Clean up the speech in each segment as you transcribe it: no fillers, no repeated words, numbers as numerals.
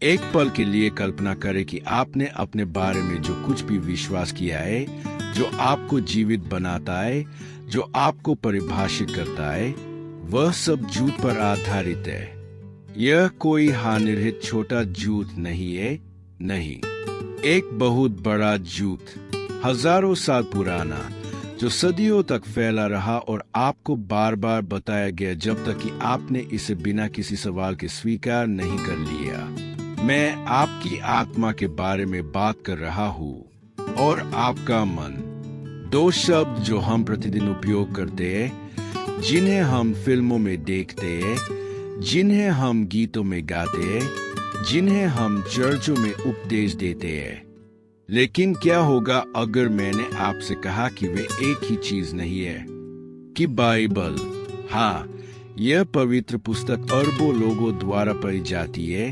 एक पल के लिए कल्पना करें कि आपने अपने बारे में जो कुछ भी विश्वास किया है, जो आपको जीवित बनाता है, जो आपको परिभाषित करता है, वह सब झूठ पर आधारित है। यह कोई हानिरहित छोटा झूठ नहीं है, नहीं, एक बहुत बड़ा झूठ, हजारों साल पुराना, जो सदियों तक फैला रहा और आपको बार बार बताया गया जब तक कि आपने इसे बिना किसी सवाल के स्वीकार नहीं कर लिया। मैं आपकी आत्मा के बारे में बात कर रहा हूँ और आपका मन। दो शब्द जो हम प्रतिदिन उपयोग करते हैं, जिन्हें हम फिल्मों में देखते हैं, जिन्हें हम गीतों में गाते हैं, जिन्हें हम चर्चों में उपदेश देते हैं। लेकिन क्या होगा अगर मैंने आपसे कहा कि वे एक ही चीज नहीं है? कि बाइबल, हाँ, यह पवित्र पुस्तक अरबों लोगों द्वारा पढ़ी जाती है,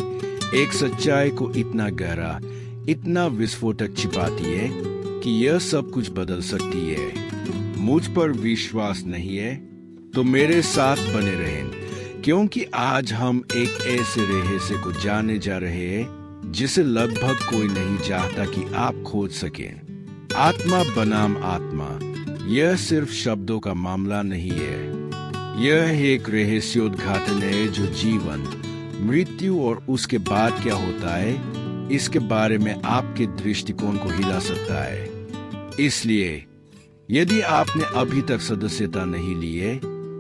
एक सच्चाई को इतना गहरा, इतना विस्फोटक छिपाती है कि यह सब कुछ बदल सकती है। मुझ पर विश्वास नहीं है तो मेरे साथ बने रहें, क्योंकि आज हम एक ऐसे रहस्य को जानने जा रहे हैं जिसे लगभग कोई नहीं चाहता कि आप खोज सकें। आत्मा बनाम आत्मा, यह सिर्फ शब्दों का मामला नहीं है। यह एक रहस्योद्घाटन है जो जीवन, मृत्यु और उसके बाद क्या होता है, इसके बारे में आपके दृष्टिकोण को हिला सकता है। इसलिए यदि आपने अभी तक सदस्यता नहीं ली है,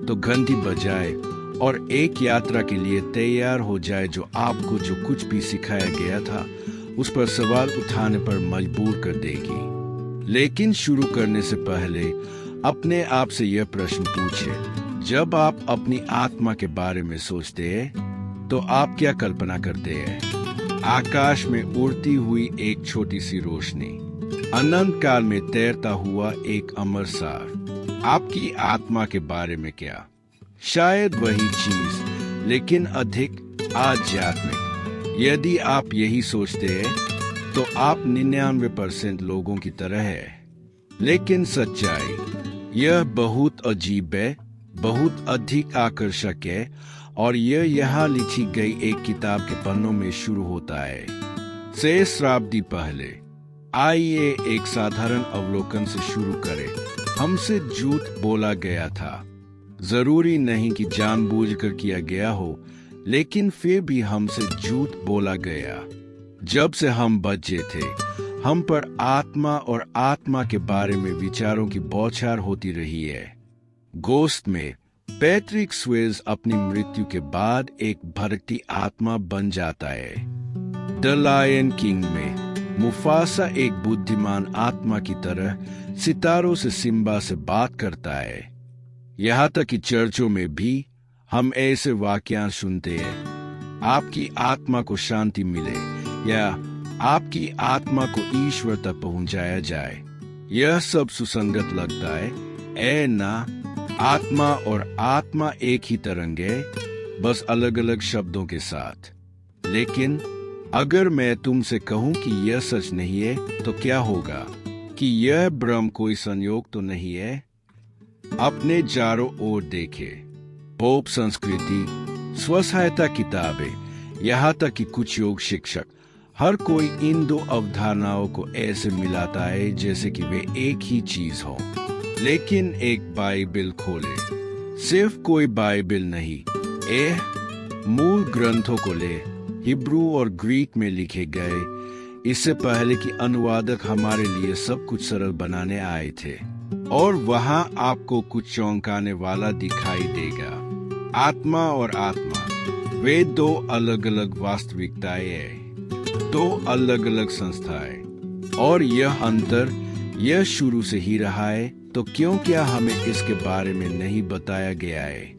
तो घंटी बजाए और एक यात्रा के लिए तैयार हो जाए जो आपको जो कुछ भी सिखाया गया था उस पर सवाल उठाने पर मजबूर कर देगी। लेकिन शुरू करने से पहले अपने आप से यह प्रश्न पूछें, जब आप अपनी आत्मा के बारे में सोचते हैं तो आप क्या कल्पना करते हैं? आकाश में उड़ती हुई एक छोटी सी रोशनी, अनंत काल में तैरता हुआ एक अमर सार। आपकी आत्मा के बारे में क्या? शायद वही चीज, लेकिन अधिक आध्यात्मिक। यदि आप यही सोचते हैं तो आप 99% लोगों की तरह है। लेकिन सच्चाई यह बहुत अजीब है, बहुत अधिक आकर्षक है, और यह यहाँ लिखी गई एक किताब के पन्नों में शुरू होता है। सहस्राब्दी पहले। आइए एक साधारण अवलोकन से शुरू करें। हमसे झूठ बोला गया था। जरूरी नहीं कि जानबूझकर किया गया हो, लेकिन फिर भी हमसे झूठ बोला गया। जब से हम बच्चे थे, हम पर आत्मा और आत्मा के बारे में विचारों की बौछार होती रही है। गोश्त में पैट्रिक स्वेज अपनी मृत्यु के बाद एक भटकती आत्मा बन जाता है। द लायन किंग में मुफासा एक बुद्धिमान आत्मा की तरह सितारों से सिम्बा से बात करता है। यहाँ तक कि चर्चों में भी हम ऐसे वाक्यांश सुनते हैं, आपकी आत्मा को शांति मिले या आपकी आत्मा को ईश्वर तक पहुंचाया जाए। यह सब सुसंगत लगता है, ऐ ना? आत्मा और आत्मा एक ही तरंग है, बस अलग अलग शब्दों के साथ। लेकिन अगर मैं तुमसे कहूं कि यह सच नहीं है, तो क्या होगा? कि यह भ्रम कोई संयोग तो नहीं है? अपने चारों ओर देखें। पोप संस्कृति, स्वसहायता किताबें, यहाँ तक कि कुछ योग शिक्षक, हर कोई इन दो अवधारणाओं को ऐसे मिलाता है जैसे कि वे एक ही चीज हो। लेकिन एक बाइबल खोले, सिर्फ कोई बाइबल नहीं, मूल ग्रंथों को ले, हिब्रू और ग्रीक में लिखे गए, इससे पहले कि अनुवादक हमारे लिए सब कुछ सरल बनाने आए थे। और वहां आपको कुछ चौंकाने वाला दिखाई देगा। आत्मा और आत्मा, वे दो अलग अलग वास्तविकताएं हैं, दो अलग अलग संस्थाएं, और यह अंतर यह शुरू से ही रहा है। तो क्यों क्या हमें इसके बारे में नहीं बताया गया है?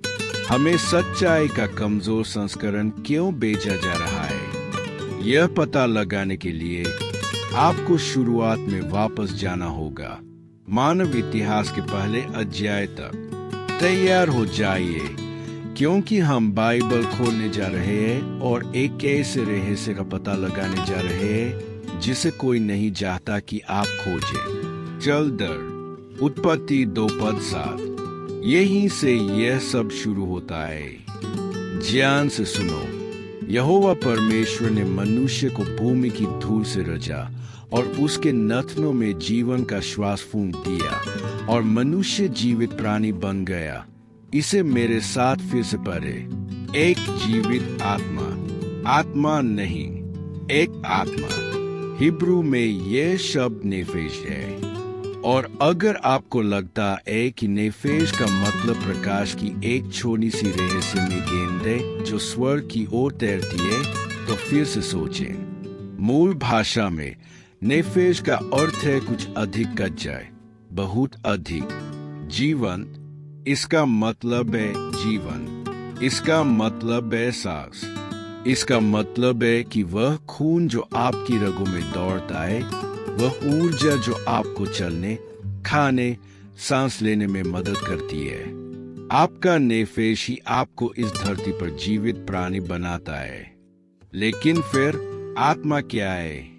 हमें सच्चाई का कमजोर संस्करण क्यों बेचा जा रहा है? यह पता लगाने के लिए आपको शुरुआत में वापस जाना होगा, मानव इतिहास के पहले अध्याय तक। तैयार हो जाइए, क्योंकि हम बाइबल खोलने जा रहे हैं और एक ऐसे रहस्य का पता लगाने जा रहे हैं जिसे कोई नहीं चाहता कि आप खोजें। जल्दर उत्पत्ति 2:7। यहीं से यह सब शुरू होता है। ध्यान से सुनो, यहोवा परमेश्वर ने मनुष्य को भूमि की धूल से रचा और उसके नथनों में जीवन का श्वास फूंक दिया और मनुष्य जीवित प्राणी बन गया। इसे मेरे साथ फिर से पढ़े। एक जीवित आत्मा, आत्मा नहीं, एक आत्मा। हिब्रू में यह शब्द नेफेश है। और अगर आपको लगता है कि नेफेश का मतलब प्रकाश की एक छोटी सी रहस्यमय गेंद है जो स्वर्ग की ओर तैरती है, तो फिर से सोचें। मूल भाषा में नेफेश का अर्थ है कुछ अधिक कच्चा, बहुत अधिक, जीवंत। इसका मतलब है जीवन, इसका मतलब है सांस, इसका मतलब है कि वह खून जो आपकी रगों में दौड़ता है, वह ऊर्जा जो आपको चलने, खाने, सांस लेने में मदद करती है। आपका नेफेश ही आपको इस धरती पर जीवित प्राणी बनाता है। लेकिन फिर आत्मा क्या है?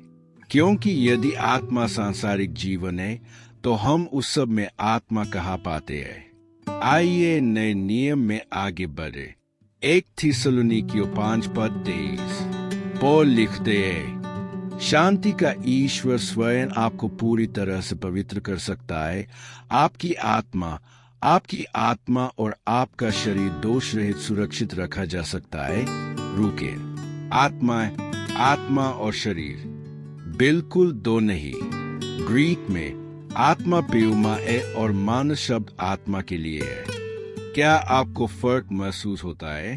क्योंकि यदि आत्मा सांसारिक जीवन है, तो हम उस सब में आत्मा कहाँ पाते हैं? आइए नए नियम में आगे बढ़े। 1 थिस्सलुनीकियों 5:23 पौल लिखते हैं, शांति का ईश्वर स्वयं आपको पूरी तरह से पवित्र कर सकता है। आपकी आत्मा और आपका शरीर दोष रहित सुरक्षित रखा जा सकता है। रुके, आत्मा और शरीर बिल्कुल दो नहीं। ग्रीक में आत्मा पेउमा है और मान शब्द आत्मा के लिए है। क्या आपको फर्क महसूस होता है?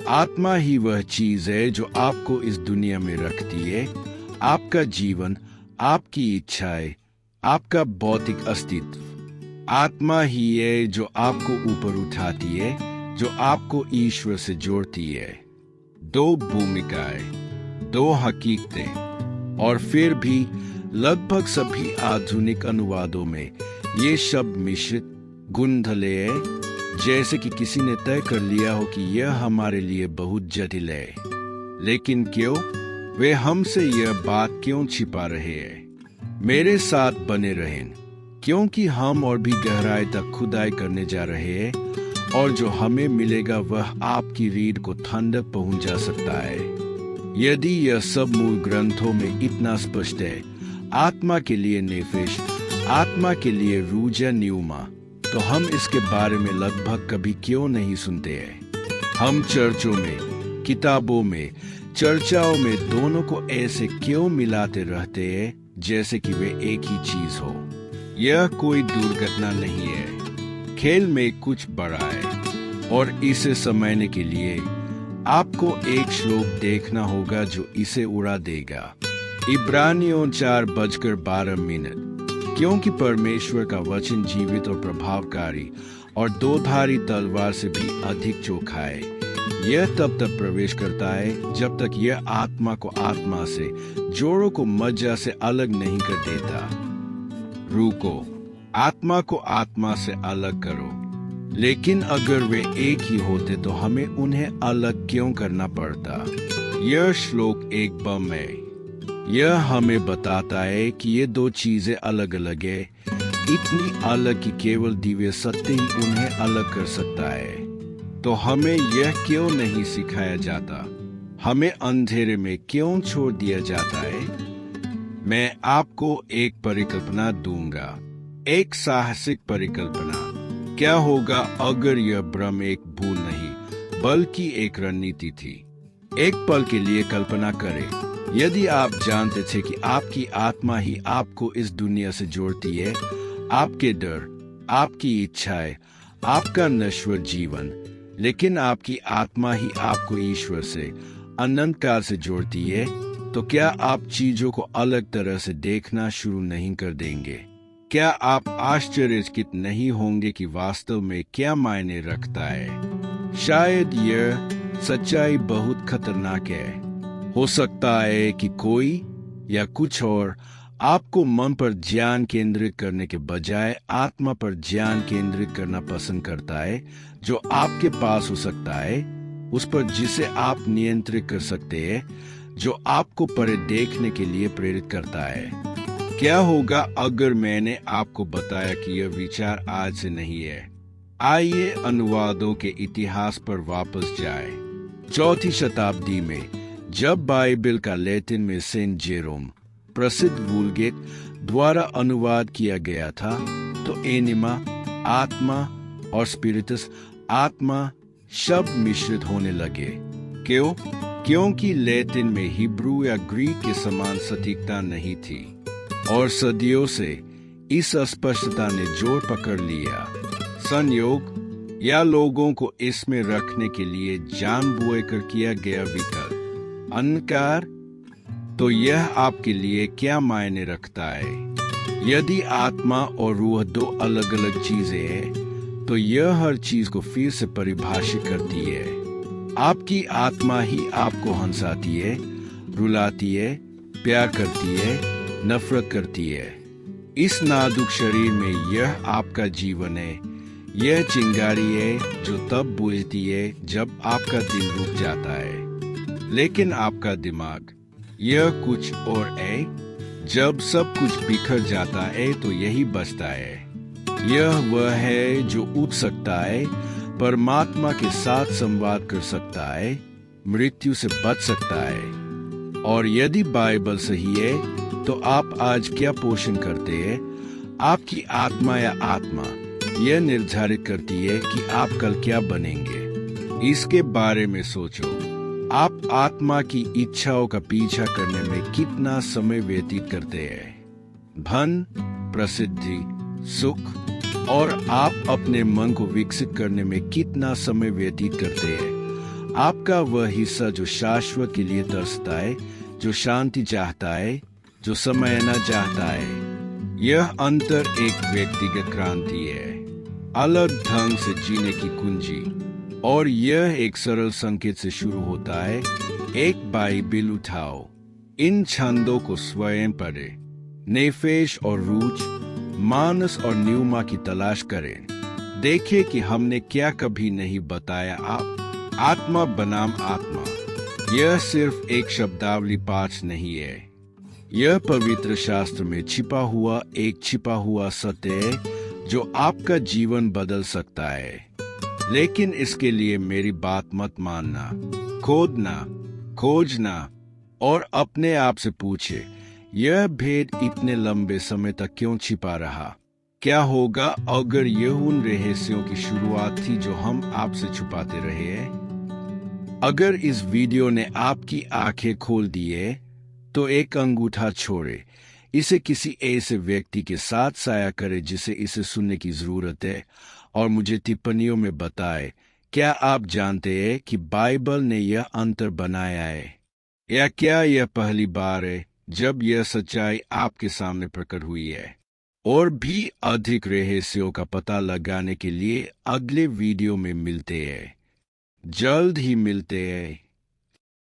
आत्मा ही वह चीज है जो आपको इस दुनिया में रखती है। आपका जीवन, आपकी इच्छाएं, आपका भौतिक अस्तित्व। आत्मा ही है जो आपको ऊपर उठाती है, जो आपको ईश्वर से जोड़ती है। दो भूमिकाएं, दो हकीकतें। और फिर भी लगभग सभी आधुनिक अनुवादों में ये शब्द मिश्रित, गुंधले है, जैसे कि किसी ने तय कर लिया हो कि यह हमारे लिए बहुत जटिल है। लेकिन क्यों? वे हमसे यह बात क्यों छिपा रहे हैं? मेरे साथ बने रहें, क्योंकि हम और भी गहराई तक खुदाई करने जा रहे हैं, और जो हमें मिलेगा वह आपकी रीढ़ को ठंडक पहुंचा सकता है। यदि यह सब मूल ग्रंथों में इतना स्पष्ट है, आत्मा के लिए नेफेश, आत्मा के लिए रूजा न्यूमा, तो हम इसके बारे में लगभग कभी क्यों नहीं सुनते हैं? हम चर्चों में, किताबों में, चर्चाओं में दोनों को ऐसे क्यों मिलाते रहते हैं जैसे कि वे एक ही चीज हो? यह कोई दुर्घटना नहीं है। खेल में कुछ बड़ा है, और इसे समझने के लिए आपको एक श्लोक देखना होगा जो इसे उड़ा देगा। इब्रानियों 4:12। क्योंकि परमेश्वर का वचन जीवित और प्रभावकारी और दो-धारी तलवार से भी अधिक चोखा है। यह तब तक प्रवेश करता है जब तक यह आत्मा को आत्मा से, जोड़ों को मज्जा से अलग नहीं कर देता। रुको, आत्मा को आत्मा से अलग करो। लेकिन अगर वे एक ही होते तो हमें उन्हें अलग क्यों करना पड़ता? यह श्लोक एक बम है। यह हमें बताता है कि ये दो चीजें अलग अलग है, इतनी अलग कि केवल दिव्य सत्य ही उन्हें अलग कर सकता है। तो हमें यह क्यों नहीं सिखाया जाता? हमें अंधेरे में क्यों छोड़ दिया जाता है? मैं आपको एक परिकल्पना दूंगा, एक साहसिक परिकल्पना। क्या होगा अगर यह भ्रम एक भूल नहीं बल्कि एक रणनीति थी? एक पल के लिए कल्पना करें, यदि आप जानते थे कि आपकी आत्मा ही आपको इस दुनिया से जोड़ती है, आपके डर, आपकी इच्छाएं, आपका नश्वर जीवन, लेकिन आपकी आत्मा ही आपको ईश्वर से, अनंत काल से जोड़ती है, तो क्या आप चीजों को अलग तरह से देखना शुरू नहीं कर देंगे? क्या आप आश्चर्यचकित नहीं होंगे कि वास्तव में क्या मायने रखता है? शायद यह सच्चाई बहुत खतरनाक है। हो सकता है कि कोई या कुछ और आपको मन पर ध्यान केंद्रित करने के बजाय आत्मा पर ध्यान केंद्रित करना पसंद करता है, जो आपके पास हो सकता है, उस पर जिसे आप नियंत्रित कर सकते हैं, जो आपको परे देखने के लिए प्रेरित करता है। क्या होगा अगर मैंने आपको बताया कि यह विचार आज से नहीं है? आइए अनुवादों के इतिहास पर वापस जाएं। चौथी शताब्दी में जब बाइबल का लैटिन में सेंट जेरोम प्रसिद्ध वुलगेट द्वारा अनुवाद किया गया था, तो एनिमा आत्मा और स्पिरिटस आत्मा शब्द मिश्रित होने लगे। क्यों? क्योंकि लैटिन में हिब्रू या ग्रीक के समान सटीकता नहीं थी और सदियों से इस अस्पष्टता ने जोर पकड़ लिया। संयोग या लोगों को इसमें रखने के लिए जानबूझकर किया गया विकल्प अनकार। तो यह आपके लिए क्या मायने रखता है? यदि आत्मा और रूह दो अलग अलग चीजें हैं, तो यह हर चीज को फिर से परिभाषित करती है। आपकी आत्मा ही आपको हंसाती है, रुलाती है, प्यार करती है, नफरत करती है। इस नाजुक शरीर में यह आपका जीवन है। यह चिंगारी है जो तब बुझती है जब आपका दिल रुक जाता है। लेकिन आपका दिमाग यह कुछ और है। जब सब कुछ बिखर जाता है तो यही बचता है। यह वह है जो उठ सकता है, परमात्मा के साथ संवाद कर सकता है, मृत्यु से बच सकता है। और यदि बाइबल सही है तो आप आज क्या पोषण करते हैं? आपकी आत्मा या आत्मा यह निर्धारित करती है कि आप कल क्या बनेंगे। इसके बारे में सोचो। आप आत्मा की इच्छाओं का पीछा करने में कितना समय व्यतीत करते हैं? धन, प्रसिद्धि, सुख और आप अपने मन को विकसित करने में कितना समय व्यतीत करते हैं? आपका वह हिस्सा जो शाश्वत के लिए तरसता है, जो शांति चाहता है, जो समयना चाहता है। यह अंतर एक व्यक्तिगत क्रांति है, अलग ढंग से जीने की कुंजी। और यह एक सरल संकेत से शुरू होता है। एक बाइबिल उठाओ, इन छंदों को स्वयं पढ़े, नेफेश और रूच, मानस और न्यूमा की तलाश करें। देखें कि हमने क्या कभी नहीं बताया। आप आत्मा बनाम आत्मा, यह सिर्फ एक शब्दावली पाठ नहीं है। यह पवित्र शास्त्र में छिपा हुआ सत्य है जो आपका जीवन बदल सकता है। लेकिन इसके लिए मेरी बात मत मानना। खोदना, खोजना और अपने आप से पूछे, यह भेद इतने लंबे समय तक क्यों छिपा रहा? क्या होगा अगर यह उन रहस्यों की शुरुआत थी जो हम आपसे छुपाते रहे हैं? अगर इस वीडियो ने आपकी आंखें खोल दी है, तो एक अंगूठा छोड़े, इसे किसी ऐसे व्यक्ति के साथ साझा करे जिसे इसे सुनने की जरूरत है, और मुझे टिप्पणियों में बताए, क्या आप जानते हैं कि बाइबल ने यह अंतर बनाया है? या क्या यह पहली बार है जब यह सच्चाई आपके सामने प्रकट हुई है? और भी अधिक रहस्यों का पता लगाने के लिए अगले वीडियो में मिलते हैं। जल्द ही मिलते हैं।